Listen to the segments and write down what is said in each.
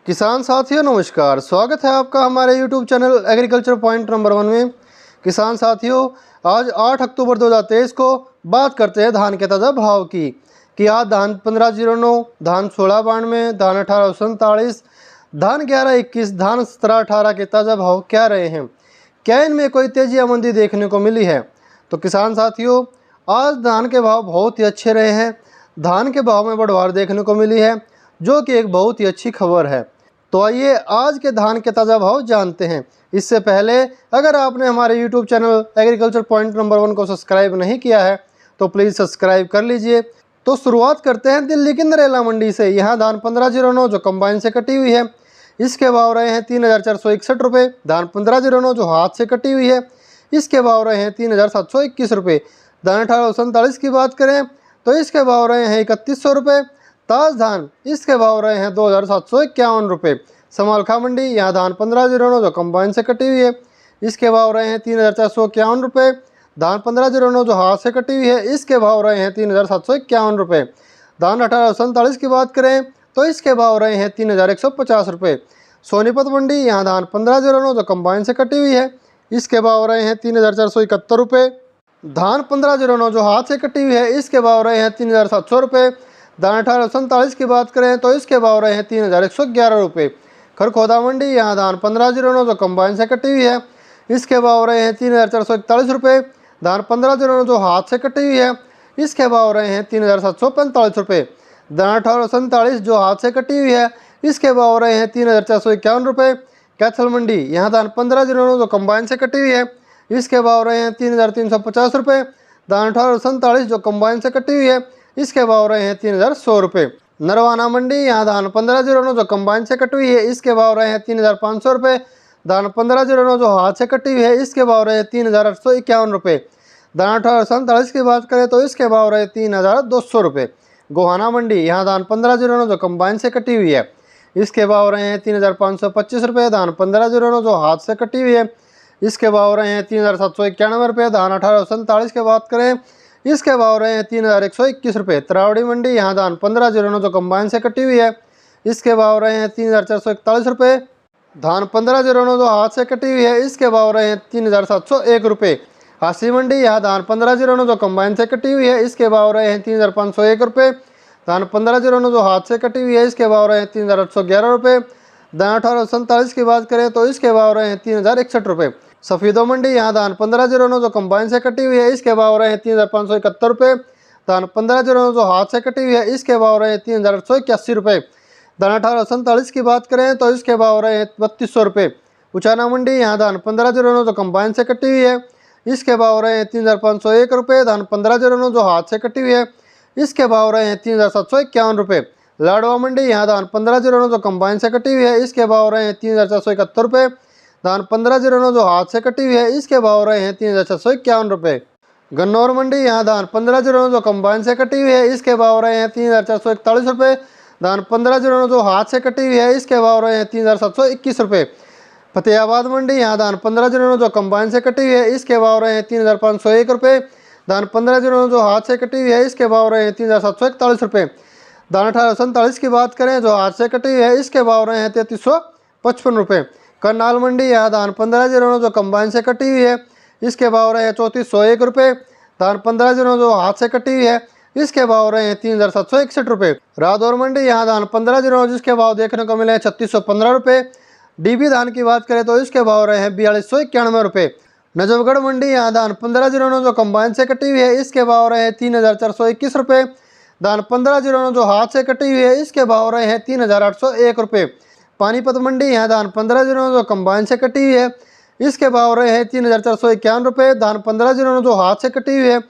किसान साथियों नमस्कार, स्वागत है आपका हमारे YouTube channel agriculture point number 1 में। किसान साथियों, आज 8 अक्टूबर 2023 को बात करते हैं धान के ताज़ा भाव की कि आज धान 1509, धान 1692, धान 1847, धान 1121, धान 1718 के ताज़ा भाव क्या रहे हैं, क्या इनमें कोई तेजी या मंदी देखने को मिली है। तो किसान साथियों, आज धान के भाव बहुत ही अच्छे रहे हैं। धान के भाव में बढ़ोतरी देखने को मिली है, जो कि एक बहुत ही अच्छी खबर है। तो आइए आज के धान के ताज़ा भाव जानते हैं। इससे पहले अगर आपने हमारे YouTube channel agriculture point number 1 को सब्सक्राइब नहीं किया है तो प्लीज़ सब्सक्राइब कर लीजिए। तो शुरुआत करते हैं दिल्ली की नरेला मंडी से। यहाँ धान 1509 जो कंबाइन से कटी हुई है, इसके भाव रहे हैं 3461 रुपये। धान 1509 जो हाथ से कटी हुई है, इसके भाव रहे हैं 3721 रुपये। धान 1847 की बात करें तो इसके भाव रहे हैं 3100 रुपये। ताज धान इसके भाव रहे हैं 2751 रुपये। समालखा मंडी, यहाँ धान 1509 जो कंबाइन से कटी हुई है, इसके भाव रहे हैं 3451 रुपये। धान 1509 जो हाथ से कटी हुई है, इसके भाव रहे हैं 3751 रुपये। धान 1847 की बात करें तो इसके भाव रहे हैं 3150 रुपये। सोनीपत मंडी, यहाँ धान 1509 जो कंबाइन से कटी हुई है, इसके भाव रहे हैं 3471 रुपये। धान 1509 जो हाथ से कटी हुई है, इसके भाव रहे हैं 3700 रुपये। धान 1847 की बात करें तो इसके भाव रहे हैं 3111 रुपये। खरखोदा मंडी, यहाँ धान 1509 जो कंबाइन से कटी हुई है, इसके भाव रहे हैं 3441 रुपये। धान 1509 जो हाथ से कटी हुई है, इसके भाव रहे हैं 3745 रुपये। धान 1847 जो हाथ से कटी हुई है, इसके भाव रहे हैं 3451 रुपये। कैथल मंडी, यहाँ धान 1509 जो कंबाइन से कटी हुई है, इसके भाव रहे हैं 3350 रुपये। धान 1847 जो कंबाइन से कटी हुई है, इसके भाव रहे हैं 3100 रुपये। नरवाना मंडी, यहाँ धान 1509 जो कंबाइन से कटी हुई है, इसके भाव रहे हैं 3500 रुपये। धान 1509 जो हाथ से कटी हुई है, इसके भाव रहे 3851 रुपये। धान 1847 की बात करें तो इसके भाव रहे 3200 रुपये। गोहाना मंडी, यहाँ धान 1509 जो कंबाइन से कटी हुई है, इसके भाव रहे हैं 3525 रुपये। धान 1509 जो हाथ से कटी हुई है, इसके भाव रहे हैं 3791 रुपये। धान 1847 की बात करें, इसके भाव रहे हैं 3121 रुपये। तरावड़ी मंडी, यहाँ धान 1509 जो कंबाइन से कटी हुई है, इसके भाव रहे हैं 3441 रुपये। धान 1509 जो हाथ से कटी हुई है, इसके भाव रहे हैं 3701 रुपये। हासी मंडी, यहाँ धान 1509 जो कंबाइन से कटी हुई है, इसके भाव रहे हैं 3501 रुपये। धान 1509 जो हाथ से कटी हुई है, इसके भाव रहे हैं 3811 रुपये। धान 1847 की बात करें तो इसके भाव रहे हैं 3061 रुपये। सफेदो मंडी, यहाँ धान 1509 जो कंबाइन से कटी हुई है, इसके भाव रहे हैं 3571 रुपये। धान 1509 जो हाथ से कटी हुई है, इसके भाव रहे हैं 3881 रुपये। धान 1847 की बात करें तो इसके भाव रहे हैं 3200 रुपये। उचाना मंडी, यहाँ धान 1509 जो कंबाइन से कटी हुई है, इसके भाव रहे हैं 3501 रुपये। धान 1509 जो हाथ से कटी हुई है, इसके भाव रहे हैं 3751 रुपये। लाडवा मंडी, यहाँ धान 1509 जो कंबाइन से कटी हुई है, इसके भाव रहे हैं 3471 रुपये। धान 1509 जो हाथ से कटी हुई है, इसके भाव रहे हैं 3651 रुपये। गन्नौर मंडी, यहाँ धान 1509 जो कंबाइन से कटी हुई है, इसके भाव रहे हैं 3441 रुपये। धान 1509 जो हाथ से कटी हुई है, इसके भाव रहे हैं 3721 रुपये। फतेहाबाद मंडी, यहाँ धान 1509 जो कंबाइन से कटी हुई है, इसके भाव रहे हैं 3501 रुपये। धान 1509 जो हाथ से कटी हुई है, इसके भाव रहे हैं 3741 रुपये। धान 1847 की बात करें जो हाथ से कटी हुई है, इसके भाव रहे हैं 3355 रुपये। करनाल मंडी, यहाँ धान 1509 जो कंबाइन से कटी हुई है, इसके भाव रहे हैं 3401 रुपये। धान 1509 जो हाथ से कटी हुई है, इसके भाव रहे हैं 3761 रुपये। रादौर मंडी, यहाँ धान 1509 जिसके भाव देखने को मिले हैं 3615 रुपये। डीबी धान की बात करें तो इसके भाव रहे हैं 4291 रुपये। नजफगढ़ मंडी, यहाँ धान 1509 जो कंबाइन से कटी हुई है, इसके भाव रहे हैं 3421 रुपये। धान 1509 जो हाथ से कटी हुई है, इसके भाव रहे हैं 3801 रुपये। पानीपत मंडी, यहाँ धान 1509 जो कंबाइन से कटी हुई है, इसके भाव रहे हैं 3451 रुपये। धान 1509 जो हाथ से कटी हुई है,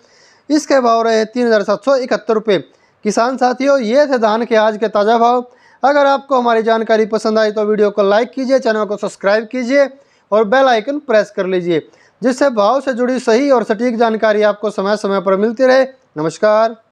इसके भाव रहे हैं 3771 रुपये। किसान साथियों, ये थे धान के आज के ताज़ा भाव। अगर आपको हमारी जानकारी पसंद आई तो वीडियो को लाइक कीजिए, चैनल को सब्सक्राइब कीजिए और बेल आइकन प्रेस कर लीजिए, जिससे भाव से जुड़ी सही और सटीक जानकारी आपको समय समय पर मिलती रहे। नमस्कार।